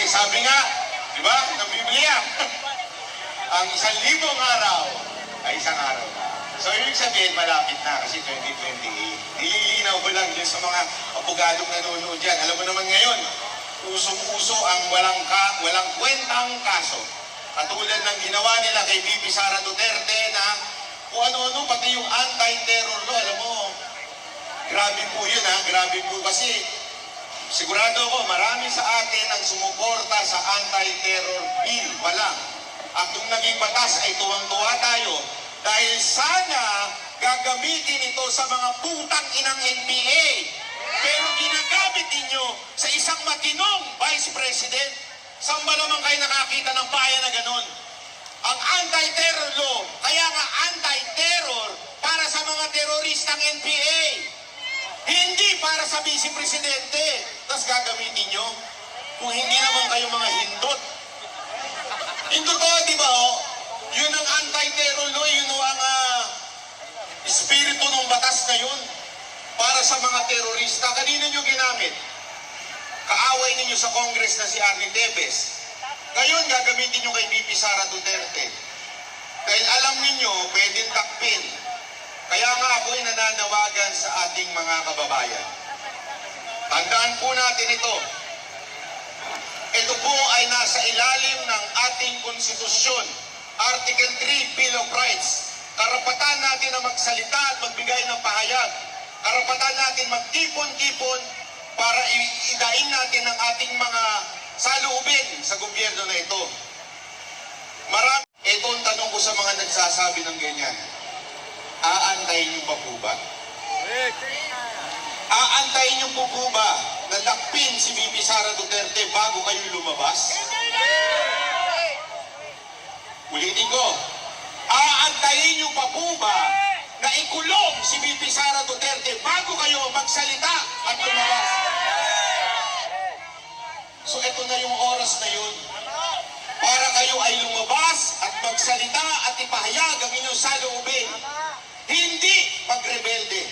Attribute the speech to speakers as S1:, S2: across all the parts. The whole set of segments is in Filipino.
S1: sabi nga, di ba, ng Biblia, ang 1,000 araw ay isang araw na. So, ibig sabihin, malapit na kasi 2028. Nililinaw ko lang yun sa mga abogadong nanonood dyan. Alam mo naman ngayon, usong-uso ang walang kwentang kaso. Katulad ng ginawa nila kay VP Sara Duterte na kung ano-ano, pati yung anti-terror law, alam mo, grabe po yun ha, grabe po kasi sigurado ako, marami sa atin ang sumuporta sa anti-terror bill pa lang. At nung naging batas ay tuwang-tuwa tayo dahil sana gagamitin ito sa mga putang inang NPA. Pero ginagamit ninyo sa isang matinong Vice President. Saan ba naman kayo nakakita ng bayan na ganun? Ang anti-terror law, kaya nga anti-terror para sa mga teroristang NPA. Hindi para sa Vice Presidente. Tapos gagamitin nyo. Kung hindi naman kayo mga hindot. Hindot to, di ba ho? Yun ang anti-terror law, yun ang espiritu ng batas na yun. Para sa mga terorista. Kanina nyo ginamit? Kaaway ninyo sa Congress na si Arnie Tevez. Ngayon, gagamitin nyo kay VP Sara Duterte. Dahil alam ninyo, pwedeng takpin. Kaya nga ako'y nananawagan sa ating mga kababayan. Tandaan po natin ito. Ito po ay nasa ilalim ng ating konstitusyon. Article 3, Bill of Rights. Karapatan natin na magsalita at magbigay ng pahayag. Karapatan natin magtipon-tipon para idaing natin ang ating mga saloobin sa gobyerno na ito. Marami, ito ang tanong ko sa mga nagsasabi ng ganyan. Aantayin niyo pa po ba? Aantayin niyo po ba na dakpin si VP Sara Duterte bago kayo lumabas? Ulitin ko. Aantayin niyo pa po ba na ikulong si VP Sara Duterte bago kayo magsalita at lumabas? So ito na yung oras na yun para kayo ay lumabas at magsalita at ipahayag ang inyong saloobin. Hindi magrebelde.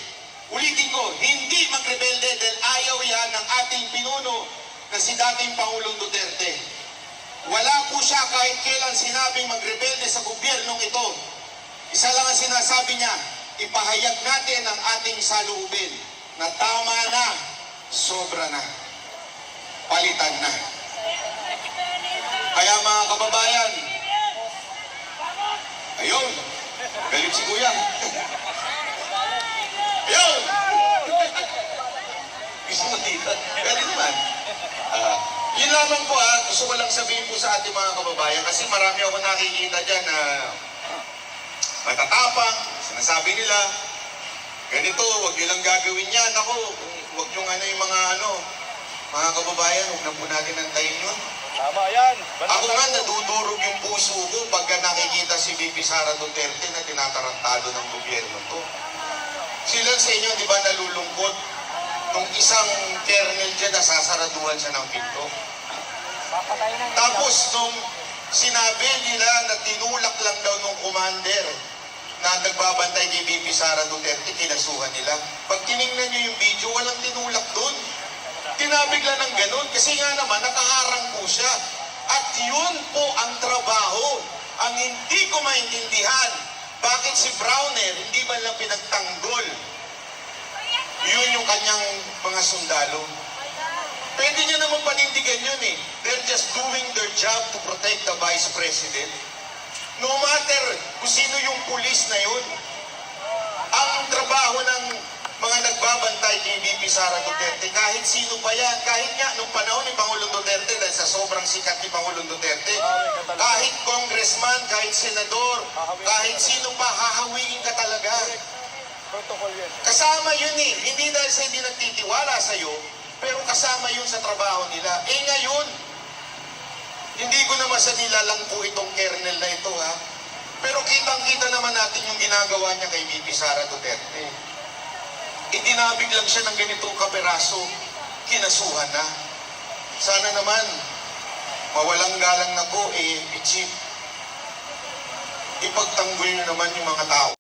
S1: Ulitin ko, hindi magrebelde dahil ayaw yan ng ating pinuno na si dating Pangulong Duterte. Wala po siya kahit kailan sinabing magrebelde sa gobyernong ito. Isa lang ang sinasabi niya, ipahayag natin ang ating saloobin na tama na, sobra na, palitan na. Kaya mga kababayan, ayun, galit si Kuya. Ayun! Gusto mo dito? Galit naman. Yun lamang po gusto ko lang sabihin po sa ating mga kababayan kasi marami ako nakikita dyan na matatapang, sinasabi nila, ganito, huwag nyo lang gagawin yan. Ako, huwag nyo yung mga kababayan, huwag na po natin antayin yun.
S2: Tama yan.
S1: Ako nga, nadudurog yung puso ko pagka nakikita si VP Sara Duterte na tinatarantado ng gobyerno to. Sila sa inyo, di ba, nalulungkot? Nung isang kernel dyan, nasasaraduhan siya ng pinto. Tapos, nung sinabi nila na tinulak lang daw nung commander na nagbabantay kay VP Sara Duterte, kinasuhan nila. Pag tinignan nyo yung video, walang tinulak doon. Tinabig lang ng ganun kasi nga naman nakaharang po siya. At yun po ang trabaho. Ang hindi ko maintindihan, bakit si Browner hindi man lang pinagtanggol? Yun yung kanyang mga sundalo. Pwede niya naman panindigan yun eh. They're just doing their job to protect the Vice President. No matter kung sino yung pulis na yun, ang trabaho ng mga nagbabantay kay VP Sara Duterte, kahit sino pa yan, kahit nga nung panahon ni Pangulong Duterte, dahil sa sobrang sikat ni Pangulong Duterte, kahit congressman, kahit senador, kahit sino pa, hahawingin ka talaga. Kasama yun eh, hindi dahil sa hindi nagtitiwala sa'yo, pero kasama yun sa trabaho nila. Eh ngayon, hindi ko naman sa nilalang po itong kernel na ito ha, pero kitang-kita naman natin yung ginagawa niya kay VP Sara Duterte. Itinabig lang siya ng ganitong kaperaso, kinasuhan na. Sana naman, mawalang galang na po, i-chip. Ipagtanggol nyo naman yung mga tao.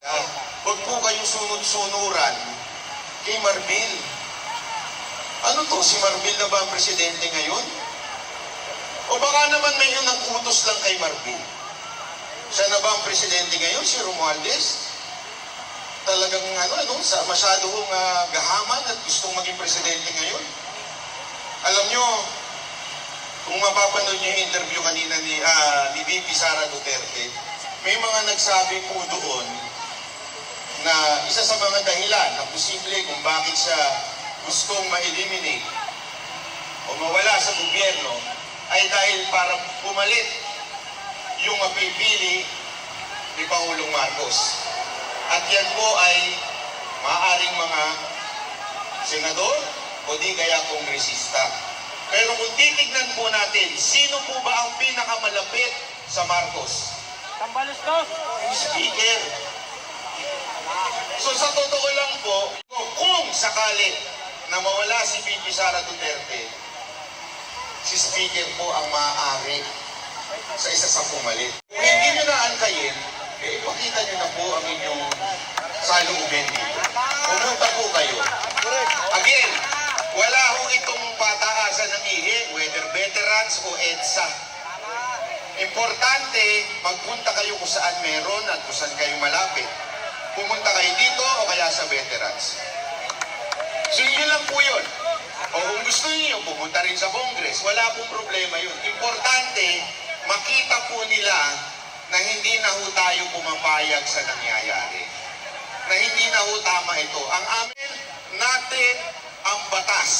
S1: Huwag po kayong sunod-sunuran kay Marbil. Ano to, si Marbil na ba ang presidente ngayon? O baka naman may yung nag-utos lang kay Marvin. Siya na ba ang presidente ngayon, si Romualdez? Talagang masyadong gahaman at gustong maging presidente ngayon. Alam nyo, kung mapapanood nyo yung interview kanina ni VP Sara Duterte, may mga nagsabi po doon na isa sa mga dahilan na posible kung bakit siya gustong ma-eliminate o mawala sa gobyerno ay dahil para pumalit yung mapipili ni Pangulong Marcos. At yan po ay maaaring mga senador o di kaya kongresista. Pero kung titignan po natin, sino po ba ang pinakamalapit sa Marcos?
S2: Tambalustos!
S1: Yung speaker. So sa totoo lang po, kung sakali na mawala si VP Sara Duterte, si speaker po ang maaari sa isa sa pumalit. Kung hindi nyo na antayin, ipakita nyo na po ang inyong salubin dito. Pumunta po kayo. Again, wala ho itong pataasan ng ihi, whether veterans o EDSA. Importante, magpunta kayo kung saan meron at kung saan kayo malapit. Pumunta kayo dito o kaya sa veterans. So yun lang po yun. O kung gusto niyo, pumunta rin sa Congress. Wala pong problema yun. Importante, makita po nila na hindi na ho tayo pumapayag sa nangyayari. Na hindi na ho tama ito. Ang amin natin ang batas.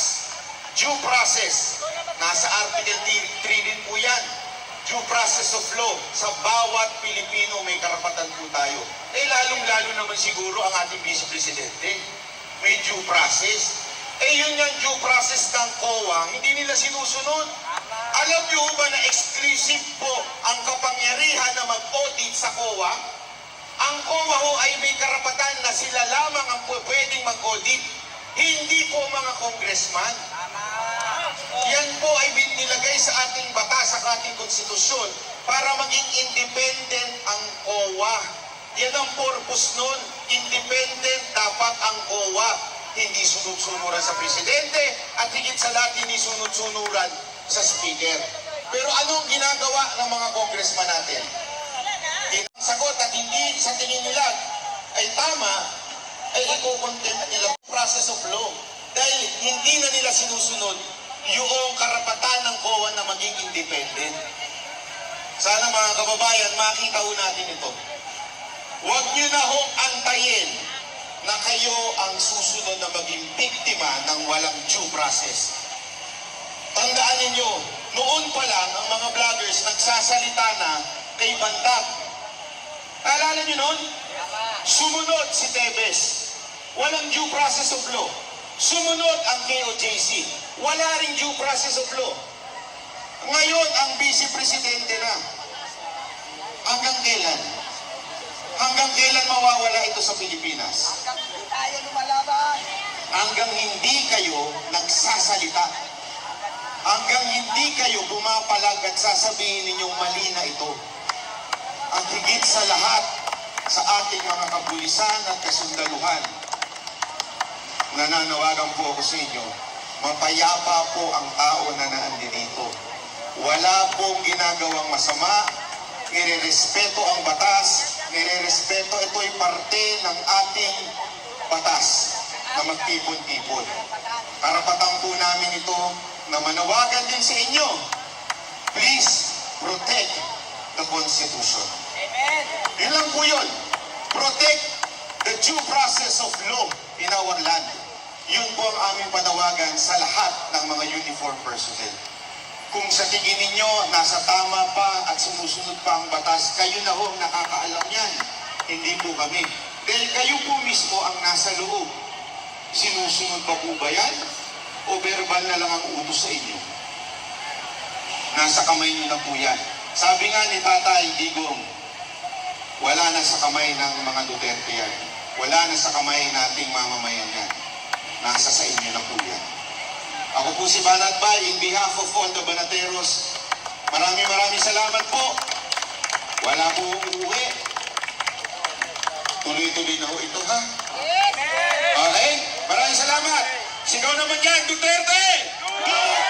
S1: Due process. Nasa Article 3 din po yan. Due process of law. Sa bawat Pilipino may karapatan po tayo. Lalong-lalo naman siguro ang ating Vice Presidente. May due process. Yun yung due process ng COA, hindi nila sinusunod. Alam niyo ba na exclusive po ang kapangyarihan na mag-audit sa COA? Ang COA ho ay may karapatan na sila lamang ang pwedeng mag-audit, hindi po mga congressman. Yan po ay nilagay sa ating batas, sa ating konstitusyon, para maging independent ang COA. Yan ang purpose nun. Independent dapat ang COA. Hindi sunod-sunuran sa presidente at higit sa lahat hindi sunod-sunuran sa speaker. Pero anong ginagawa ng mga congressman natin? Ang sagot at hindi sa tingin nila ay tama, ay iko-contempt nila process of law. Dahil hindi na nila sinusunod yung karapatan ng COA na maging independent. Sana mga kababayan, makita ho natin ito. Huwag nyo na hong antayin na kayo ang susunod na maging biktima ng walang due process. Tandaan ninyo, noon pa lang ang mga vloggers nagsasalita na kay Bantat. Naalala nyo noon? Sumunod si Tebes. Walang due process of law. Sumunod ang KOJC. Wala ring due process of law. Ngayon, ang Vice Presidente na. Hanggang kailan? Hanggang kailan mawawala ito sa Pilipinas?
S2: Hanggang hindi tayo lumalaban.
S1: Hanggang hindi kayo nagsasalita. Hanggang hindi kayo bumapalag at sasabihin ninyong mali na ito. Ang higit sa lahat sa ating mga kapulisan at kasundaluhan, nananawagan po ako sa inyo, mapayapa po ang tao na naandito. Wala pong ginagawang masama, nire-respeto ang batas, nire-respeto, ito'y parte ng ating batas na magtipon-tipon. Karapatan po namin ito na manawagan din sa inyo. Please protect the Constitution.
S2: Amen.
S1: Yun lang po yun. Protect the due process of law in our land. Yun po ang aming panawagan sa lahat ng mga uniform personnel. Kung sa tingin ninyo, nasa tama pa at sumusunod pa ang batas, kayo na ho nakakaalam yan. Hindi po kami. Dahil kayo po mismo ang nasa loob. Sinusunod pa po ba yan? O verbal na lang ang utos sa inyo? Nasa kamay niyo na po yan. Sabi nga ni Tatay Digong, wala na sa kamay ng mga Duterte yan. Wala na sa kamay nating mamamayan yan. Nasa sa inyo na po yan. Ako po si Banat Bay, in behalf of all the Banateros, maraming salamat po. Wala po uuwi. Tuloy-tuloy na ho ito, ha? Okay? Maraming salamat. Sigaw naman yan, Duterte! Duterte!